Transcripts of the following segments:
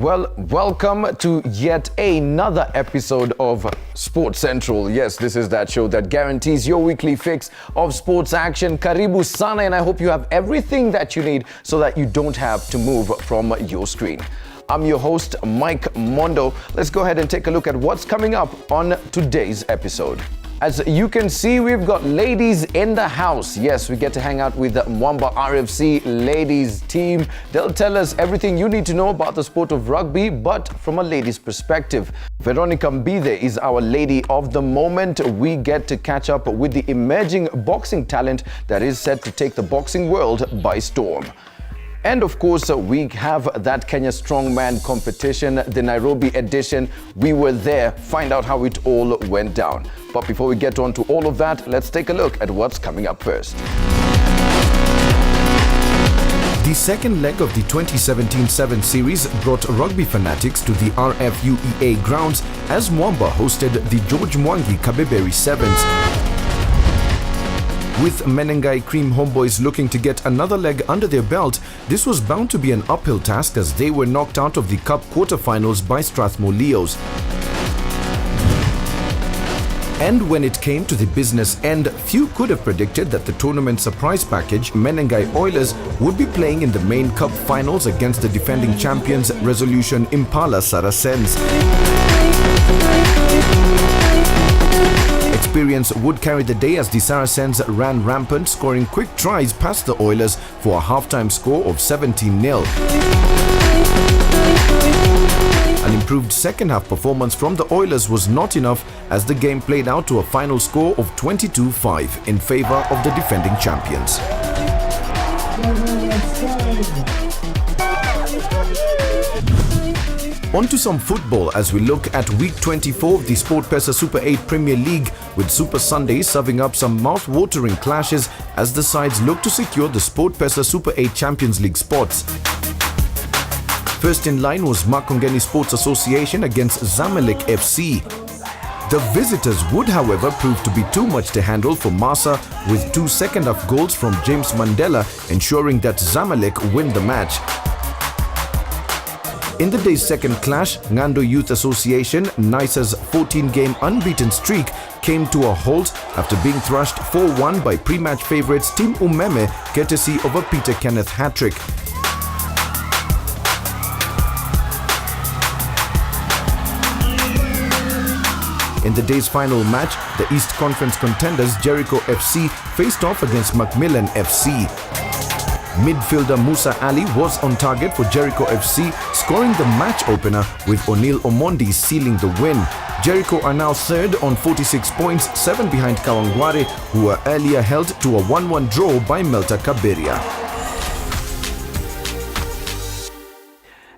Well, welcome to yet another episode of Sports Central. Yes, this is that show that guarantees your weekly fix of sports action. Karibu sana, and I hope you have everything that you need so that you don't have to move from your screen. I'm your host, Mike Mondo. Let's go ahead and take a look at what's coming up on today's episode. As you can see, we've got ladies in the house. Yes, we get to hang out with the Mwamba RFC ladies team. They'll tell us everything you need to know about the sport of rugby, but from a lady's perspective. Veronica Mbide is our lady of the moment. We get to catch up with the emerging boxing talent that is set to take the boxing world by storm. And of course, we have that Kenya Strongman competition, the Nairobi edition. We were there, find out how it all went down. But before we get on to all of that, let's take a look at what's coming up first. The second leg of the 2017-7 series brought rugby fanatics to the RFUEA grounds as Mwamba hosted the George Mwangi Kabeberi Sevens. With Menengai Cream Homeboys looking to get another leg under their belt, this was bound to be an uphill task as they were knocked out of the Cup quarterfinals by Strathmore Leos. And when it came to the business end, few could have predicted that the tournament surprise package, Menengai Oilers, would be playing in the main Cup finals against the defending champions, Resolution Impala Saracens. Experience would carry the day as the Saracens ran rampant, scoring quick tries past the Oilers for a halftime score of 17-0. An improved second-half performance from the Oilers was not enough as the game played out to a final score of 22-5 in favor of the defending champions. On to some football as we look at week 24 of the SportPesa Super 8 Premier League, with Super Sunday serving up some mouth-watering clashes as the sides look to secure the SportPesa Super 8 Champions League spots. First in line was Makongeni Sports Association against Zamalek FC. The visitors would, however, prove to be too much to handle for Masa, with 2 second-half goals from James Mandela ensuring that Zamalek win the match. In the day's second clash, Ngando Youth Association, NISA's 14-game unbeaten streak came to a halt after being thrashed 4-1 by pre-match favourites Team Umeme, courtesy of a Peter Kenneth hat-trick. In the day's final match, the East Conference contenders Jericho FC faced off against Macmillan FC. Midfielder Musa Ali was on target for Jericho FC, scoring the match opener with O'Neil Omondi sealing the win. Jericho are now third on 46 points, 7 behind Kawangware, who were earlier held to a 1-1 draw by Melta Kaberia.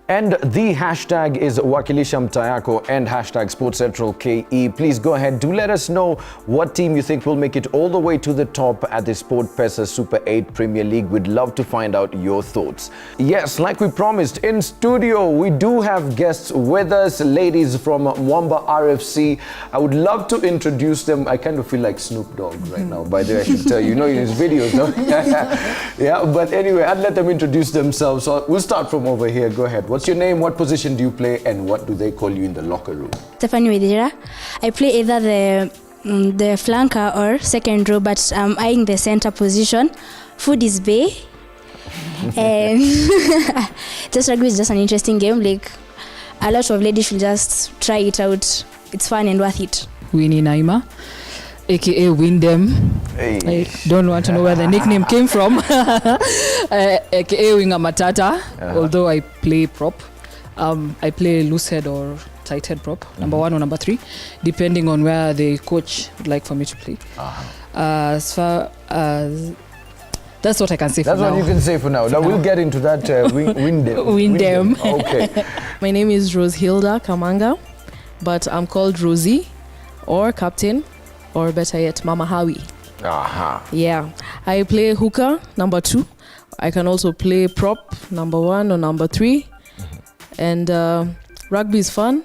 And the hashtag is Wakilisha Mtayako and hashtag SportsCentralKE. Please go ahead, do let us know what team you think will make it all the way to the top at the SportPesa Super 8 Premier League. We'd love to find out your thoughts. Yes, like we promised, in studio, we do have guests with us, ladies from Mwamba RFC. I would love to introduce them. I kind of feel like Snoop Dogg right now, by the way, I should tell you. You know in his videos, no? Yeah, but anyway, I'd let them introduce themselves. So we'll start from over here. Go ahead. What's your name, what position do you play, and what do they call you in the locker room? Stephanie Widira. I play either the flanker or second row, but I'm eyeing the center position. Food is Bay. And just rugby is just an interesting game. Like, a lot of ladies should just try it out. It's fun and worth it. Winnie Naima, aka Windem. Hey. I don't want to know where the nickname came from. Aka Winga Matata, although I play prop. I play loose head or tight head prop, number 1 or number 3, depending on where the coach would like for me to play. As far as that's what I can say for now. That's what you can say for now. Now we'll get into that Windem. Okay. My name is Rose Hilda Kamanga, but I'm called Rosie or Captain, or better yet, Mama Howie. Yeah, I play hooker, number 2. I can also play prop, number 1 or number 3. And rugby is fun.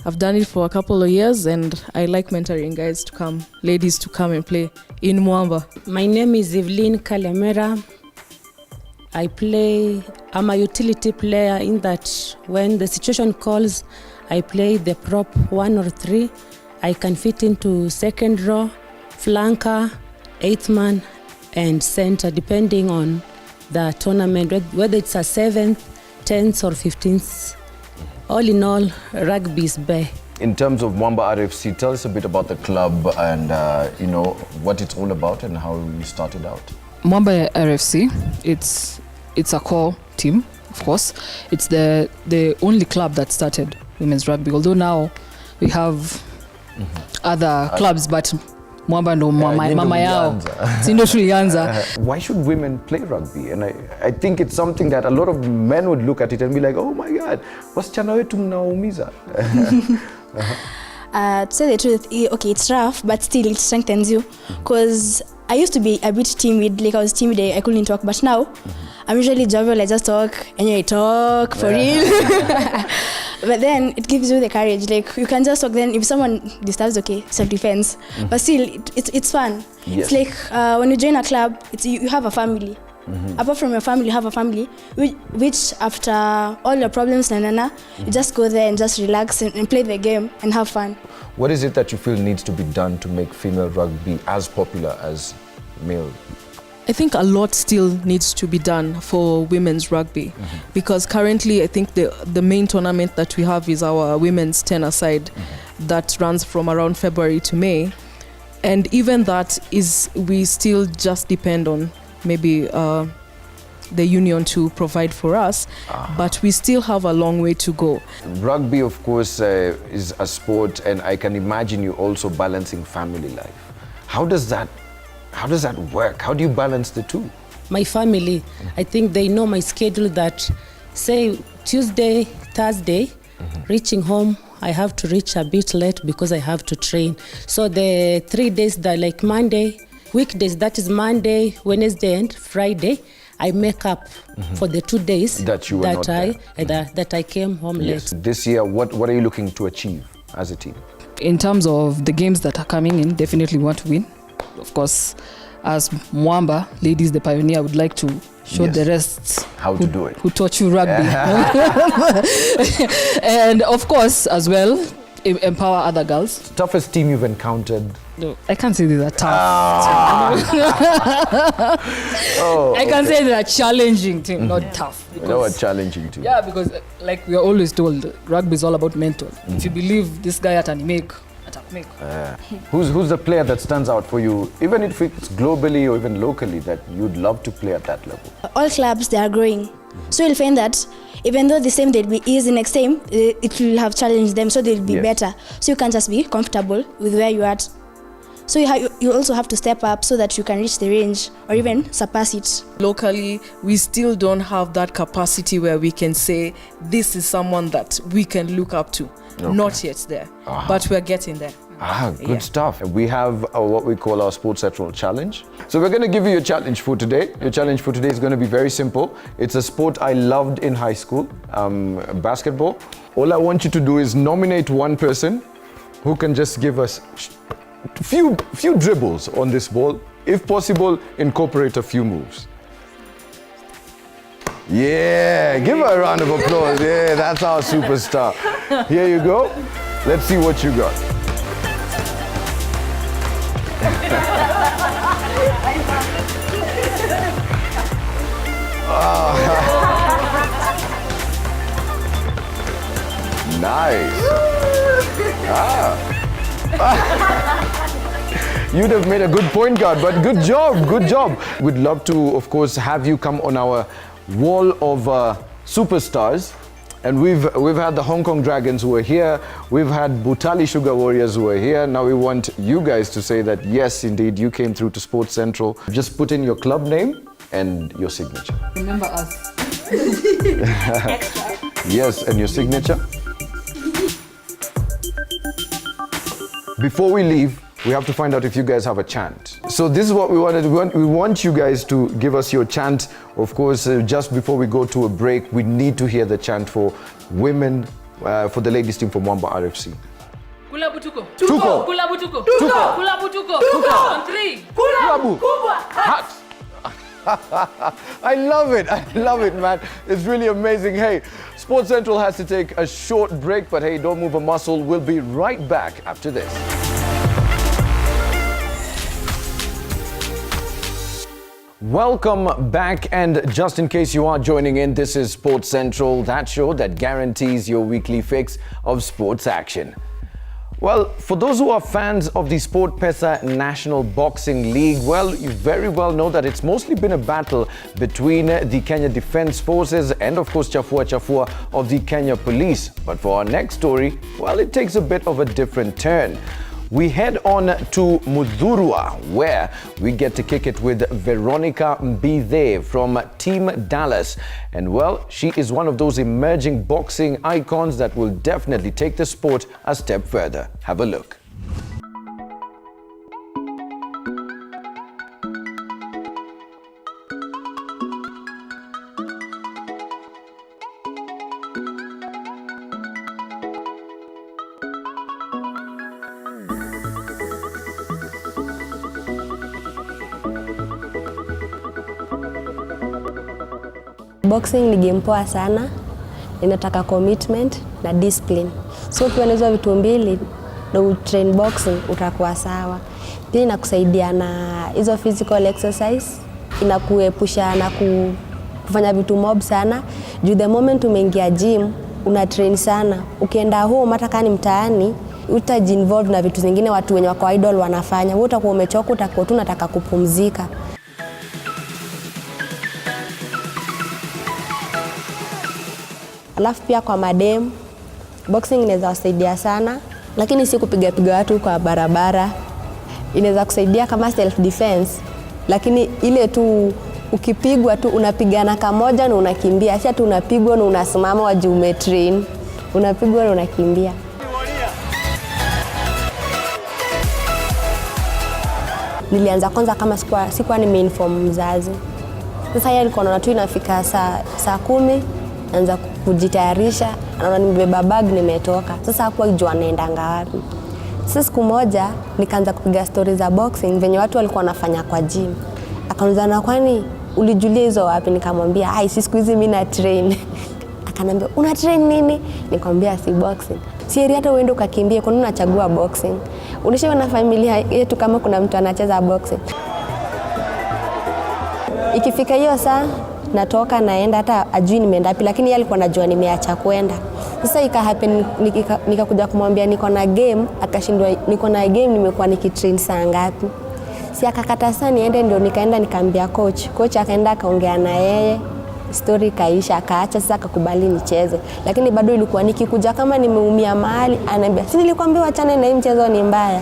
I've done it for a couple of years, and I like mentoring ladies to come and play in Mwamba. My name is Evelyn Kalemera. I'm a utility player in that when the situation calls, I play the prop 1 or 3. I can fit into second row, flanker, 8th man, and center, depending on the tournament, whether it's a 7th, 10th, or 15th. All in all, rugby is bare. In terms of Mwamba RFC, tell us a bit about the club and what it's all about and how you started out. Mwamba RFC, it's a core team, of course. It's the only club that started women's rugby, although now we have other clubs, but Mwamba ndo mama yao. Sindo tulianza. Why should women play rugby? And I think it's something that a lot of men would look at it and be like, oh my God, wasichana wetu mnaumiza. To say the truth, okay, it's rough, but still it strengthens you. Because I used to be a bit timid, like I was timid, I couldn't talk, but now I'm usually jovial, I just talk, and I talk for real. But then it gives you the courage, like you can just talk, then if someone disturbs, okay, self-defense. But still, it's fun. Yes. It's like when you join a club, you have a family. Apart from your family, you have a family, which after all your problems, you just go there and just relax and play the game and have fun. What is it that you feel needs to be done to make female rugby as popular as male? I think a lot still needs to be done for women's rugby because currently I think the main tournament that we have is our women's 10-a-side that runs from around February to May. And even that is, we still just depend on maybe the union to provide for us, but we still have a long way to go. Rugby, of course, is a sport, and I can imagine you also balancing family life. How does that work? How do you balance the two? My family, I think they know my schedule that, say, Tuesday, Thursday, reaching home, I have to reach a bit late because I have to train. So the 3 days that like Monday, weekdays, that is Monday, Wednesday, and Friday, I make up for the 2 days that I came home late. This year, what are you looking to achieve as a team? In terms of the games that are coming in, definitely want to win. Of course, as Mwamba, ladies, the pioneer, would like to show the rest how to do it. Who taught you rugby. And of course, as well, empower other girls. Toughest team you've encountered? No, I can't say these are tough. I can say they're a challenging team, not tough. A challenging team. Yeah, because like we are always told, rugby is all about mental. If you believe this guy atanimake. Who's the player that stands out for you, even if it's globally or even locally, that you'd love to play at that level? All clubs, they are growing. So you'll find that even though the same they'll be easy next time, it will have challenged them, so they'll be better. So you can't just be comfortable with where you're at. So you also have to step up so that you can reach the range or even surpass it. Locally, we still don't have that capacity where we can say this is someone that we can look up to. Okay. Not yet there, but we're getting there. Good stuff. We have what we call our Sports Central Challenge. So we're going to give you a challenge for today. Your challenge for today is going to be very simple. It's a sport I loved in high school, basketball. All I want you to do is nominate one person who can just give us a few dribbles on this ball. If possible, incorporate a few moves. Yeah, give her a round of applause. Yeah, that's our superstar. Here you go. Let's see what you got. Nice. You'd have made a good point guard, but good job. We'd love to, of course, have you come on our wall of superstars. And we've had the Hong Kong Dragons who are here. We've had Butali Sugar Warriors who are here. Now we want you guys to say that, yes, indeed, you came through to Sports Central. Just put in your club name and your signature. Remember us. Yes, and your signature. Before we leave, we have to find out if you guys have a chant. So this is what we wanted. We want you guys to give us your chant. Of course, just before we go to a break, we need to hear the chant for women, for the ladies team for Mwamba RFC. Kulabu tuko. Tuko. Kulabu tuko. Tuko. Kulabu tuko. Tuko. On 3. Kulabu. Hot. I love it, man. It's really amazing. Hey, Sports Central has to take a short break, but hey, don't move a muscle. We'll be right back after this. Welcome back, and just in case you are joining in, this is Sports Central, that show that guarantees your weekly fix of sports action. Well, for those who are fans of the SportPesa National Boxing League, well, you very well know that it's mostly been a battle between the Kenya Defence Forces and, of course, Chafua Chafua of the Kenya Police. But for our next story, well, it takes a bit of a different turn. We head on to Mudhurwa, where we get to kick it with Veronica Mbithe from Team Dallas. And well, she is one of those emerging boxing icons that will definitely take the sport a step further. Have a look. Boxing ni game poa sana, inataka commitment na discipline. So ukiwa na hizo vitu mbili na utrain boxing utakuwa sawa. Pia inakusaidia na hizo physical exercise, inakuepusha na kufanya vitu mob sana. Juu the moment umeingia gym, una train sana. Ukienda home hata kama ni mtaani, utaji-involve na vitu zingine watu wenye wako idol wanafanya. Wewe utakuwa umechoka, utakuwa tu unataka kupumzika. Alafu pia kwa madem, boxing inaweza kusaidia sana, lakini si kupiga watu kwa barabara. Inaweza kusaidia kama self defense, lakini ile tu ukipigwa tu unapigana kamoja na unakimbia, si tu unapigwa na unasimama waje umetrain. Unapigwa na unakimbia. Nilianza kwanza kama sikuwa nimeinform mzazi. Sasa yeye alikuwa anaona tu inafika saa 10 naanza kujitayarisha, anaona nimebeba bag nimetoka. Sasa hakuwa jua naendanga wapi. Sasa siku moja nikaanza kupiga stories za boxing venye watu walikuwa wanafanya kwa gym. Akaniuliza, na kwani ulijulia hizo wapi? Nikamwambia, "Hai, siku hizi mimi na train." Akaniambia, "Una train nini?" Nikamwambia, "Si boxing." "Si heri hata uende ukakimbie, kwa nini unachagua boxing? Ulishaona familia yetu kama kuna mtu anacheza boxing." Ikifika hiyo saa natoka naenda, hata ajui nimeenda wapi, lakini yeye alikuwa anajua nimeacha kwenda. Sasa ika happen nikakuja kumwambia niko na game, akashindwa niko na game nimekuwa nikitrain saa ngapi. Si akakata sana niende, ndio nikaenda nikaambia coach akaenda akaongea na yeye, story kaisha, akaacha. Sasa akakubali nicheze, lakini bado ilikuwa nikikuja kama nimeumia mahali ananiambia, "Si nilikwambia achane na hii mchezo ni mbaya."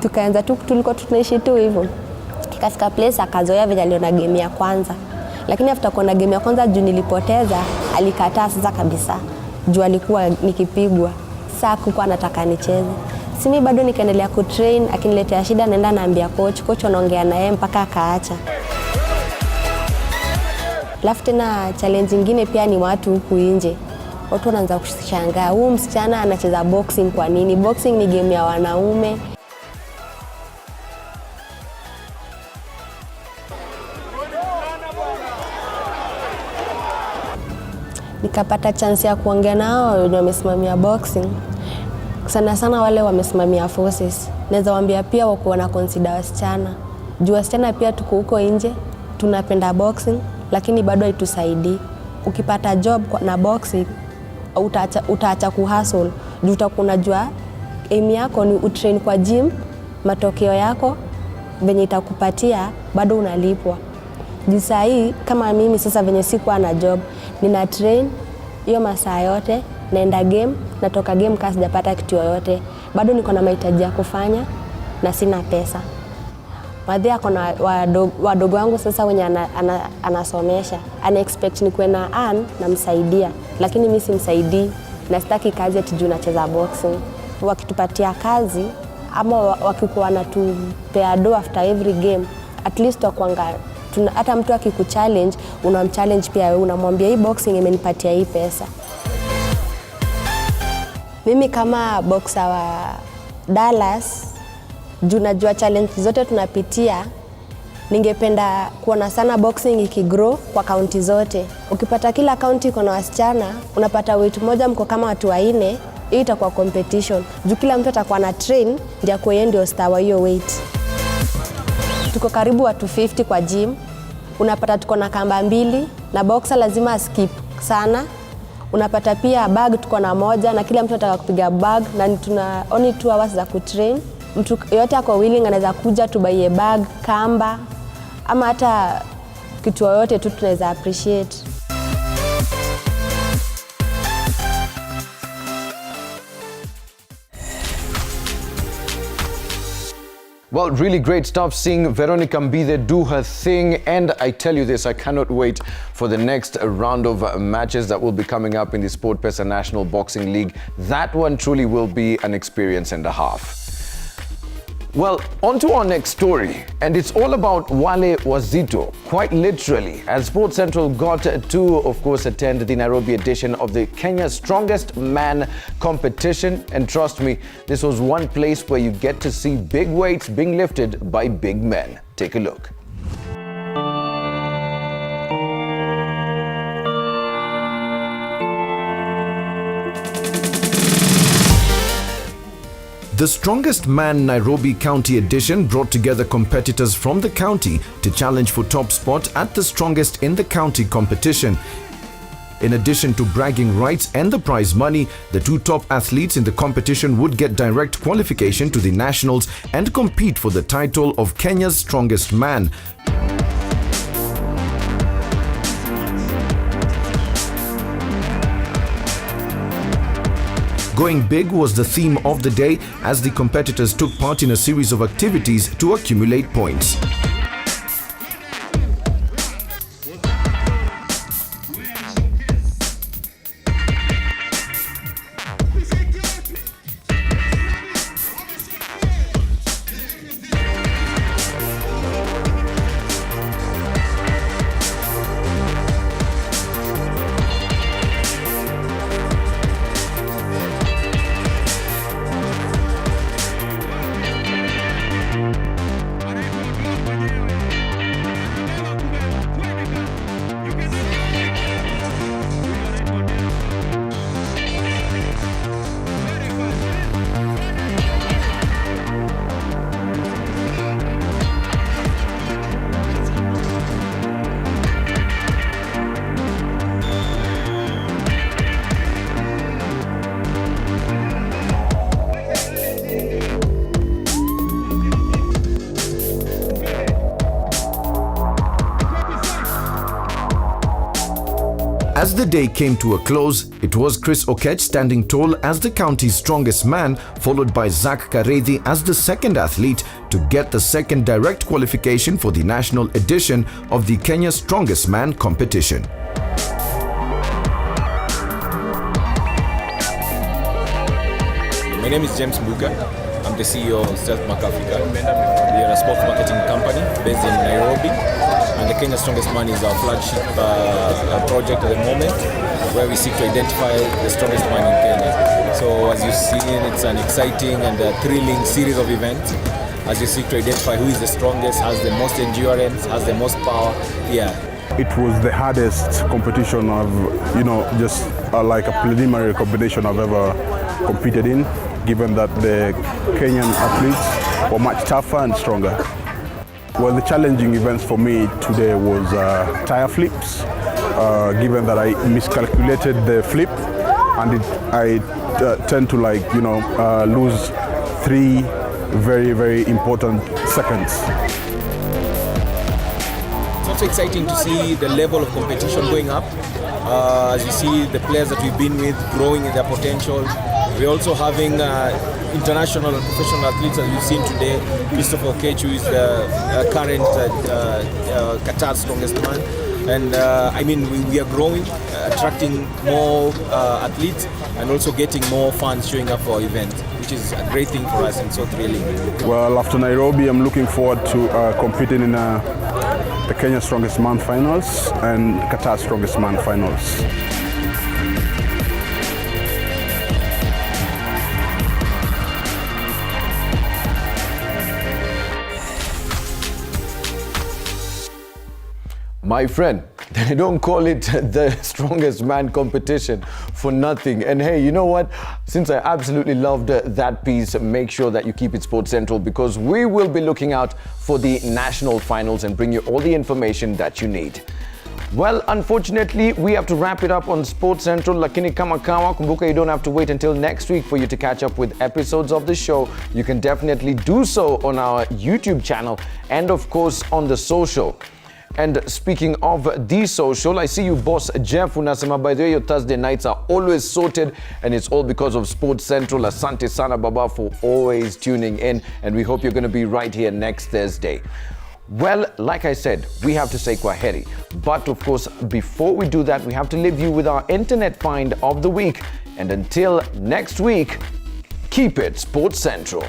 Tukaanza tu tulikuwa tunaishi tu hivyo. Ikafika place akazoea vile aliona game ya kwanza. Lakini after kuona game ya kwanza juu nilipoteza, alikataa sasa kabisa. Juu alikuwa nikipigwa. Sasa hakuwa anataka nicheze. Simi bado nikaendelea kutrain, akiniletea shida naenda naambia coach anaongea na yeye mpaka akaacha. Alafu tena challenge nyingine pia ni watu huku nje. Watu wanaanza kushangaa, huyu msichana anacheza boxing kwa nini? Boxing ni game ya wanaume. Nikapata chance ya kuongea nao wenye wamesimamia boxing. Sana wale wamesimamia forces. Naweza waambia pia wako na consider wasichana. Juu wasichana pia tuko huko nje, tunapenda boxing, lakini bado haitusaidii. Ukipata job na boxing, utaacha kuhustle. Juu utakuwa unajua aim yako ni utrain kwa gym, matokeo yako venye itakupatia bado unalipwa. Juu saa hii kama mimi sasa venye sikuwa na job, nina train hiyo masaa yote, naenda game, natoka game kasi sijapata kitu yoyote. Bado niko na mahitaji ya kufanya na sina pesa. Madhi ako na wadogo wangu sasa wenye anasomesha. Ana expect nikuwe na earn na msaidia. Lakini mimi simsaidii na sitaki kazi ati juu nacheza boxing. Wakitupatia kazi ama wakikuwa wanatupea do after every game, at least wakuanga hata mtu akikuchallenge unamchallenge pia wewe, unamwambia hii boxing imenipatia hii pesa. Mimi kama boxer wa Dallas, juu najua challenge zote tunapitia, ningependa kuona sana boxing ikigrow kwa kaunti zote. Ukipata kila kaunti iko na wasichana, unapata weight moja mko kama watu 4, hiyo itakuwa competition. Juu kila mtu atakuwa na train ndio kwa ndio star wa hiyo weight. Tuko karibu watu 50 kwa gym. Unapata tuko na kamba 2 na boxer lazima skip sana. Unapata pia bag tuko na moja na kila mtu anataka kupiga bag na tuna only 2 hours za kutrain. Mtu yote ako willing anaweza kuja tubaie bag, kamba ama hata kitu yoyote tu tunaweza appreciate. Well, really great stuff seeing Veronica Mbithe do her thing, and I tell you this, I cannot wait for the next round of matches that will be coming up in the SportPesa National Boxing League. That one truly will be an experience and a half. Well, on to our next story, and it's all about Wale Wazito, quite literally, as Sports Central got to, of course, attend the Nairobi edition of the Kenya's Strongest Man competition. And trust me, this was one place where you get to see big weights being lifted by big men. Take a look. The Strongest Man Nairobi County edition brought together competitors from the county to challenge for top spot at the Strongest in the County competition. In addition to bragging rights and the prize money, the 2 top athletes in the competition would get direct qualification to the nationals and compete for the title of Kenya's Strongest Man. Going big was the theme of the day as the competitors took part in a series of activities to accumulate points. As the day came to a close, it was Chris Okech standing tall as the county's strongest man, followed by Zach Karethi as the second athlete to get the second direct qualification for the national edition of the Kenya Strongest Man competition. My name is James Mbuga. I'm the CEO of Stealth Mark Africa. We are a sports marketing company based in Nairobi. And the Kenya Strongest Man is our flagship project at the moment, where we seek to identify the strongest man in Kenya. So as you've seen, it's an exciting and a thrilling series of events as you seek to identify who is the strongest, has the most endurance, has the most power. Yeah. It was the hardest competition I've, just like a preliminary competition I've ever competed in, given that the Kenyan athletes were much tougher and stronger. Well, the challenging events for me today was tire flips, given that I miscalculated the flip and I tend to lose 3 very, very important seconds. It's also exciting to see the level of competition going up. As you see the players that we've been with growing in their potential. We're also having international and professional athletes, as we've seen today. Christopher Okech, who is the current Qatar's strongest man. And we are growing, attracting more athletes and also getting more fans showing up for our event, which is a great thing for us and so thrilling. Well, after Nairobi, I'm looking forward to competing in the Kenya Strongest Man finals and Qatar Strongest Man finals. My friend, they don't call it the strongest man competition for nothing. And hey, you know what? Since I absolutely loved that piece, make sure that you keep it Sports Central, because we will be looking out for the national finals and bring you all the information that you need. Well, unfortunately, we have to wrap it up on Sports Central. Lakini kama kawa, kumbuka you don't have to wait until next week for you to catch up with episodes of the show. You can definitely do so on our YouTube channel and of course on the social. And speaking of the social, I see you, boss Jeff, unasema by the way, your Thursday nights are always sorted and it's all because of Sports Central. Asante sana baba for always tuning in, and we hope you're going to be right here next Thursday. Well, like I said, we have to say kwaheri. But of course, before we do that, we have to leave you with our internet find of the week. And until next week, keep it Sports Central.